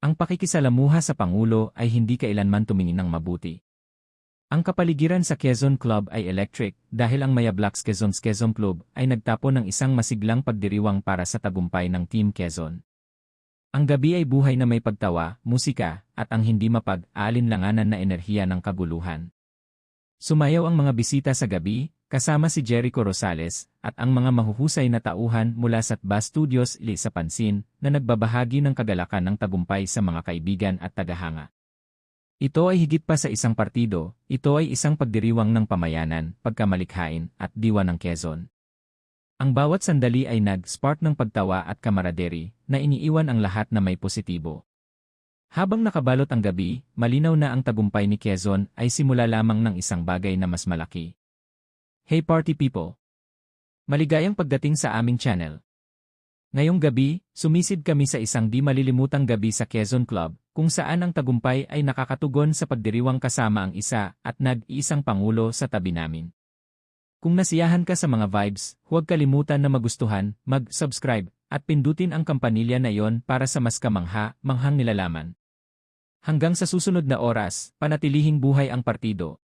Ang pakikisalamuha sa Pangulo ay hindi kailanman tumingin ng mabuti. Ang kapaligiran sa Quezon Club ay electric dahil ang Mayablacks Quezon Club ay nagtapon ng isang masiglang pagdiriwang para sa tagumpay ng Team Quezon. Ang gabi ay buhay na may pagtawa, musika, at ang hindi mapag-aalinlanganan na enerhiya ng kaguluhan. Sumayaw ang mga bisita sa gabi, kasama si Jericho Rosales, at ang mga mahuhusay na tauhan mula sa TBA Studios sa Pansin na nagbabahagi ng kagalakan ng tagumpay sa mga kaibigan at tagahanga. Ito ay higit pa sa isang partido, ito ay isang pagdiriwang ng pamayanan, pagkamalikhain, at diwa ng Quezon. Ang bawat sandali ay nag-spark ng pagtawa at kamaraderi na iniiwan ang lahat na may positibo. Habang nakabalot ang gabi, malinaw na ang tagumpay ni Quezon ay simula lamang ng isang bagay na mas malaki. Hey party people! Maligayang pagdating sa aming channel. Ngayong gabi, sumisid kami sa isang di malilimutang gabi sa Quezon Club, kung saan ang tagumpay ay nakakatugon sa pagdiriwang kasama ang isa at nag-iisang pangulo sa tabi namin. Kung nasiyahan ka sa mga vibes, huwag kalimutan na magustuhan, mag-subscribe, at pindutin ang kampanilya na iyon para sa mas kamangha-manghang nilalaman. Hanggang sa susunod na oras, panatilihing buhay ang partido.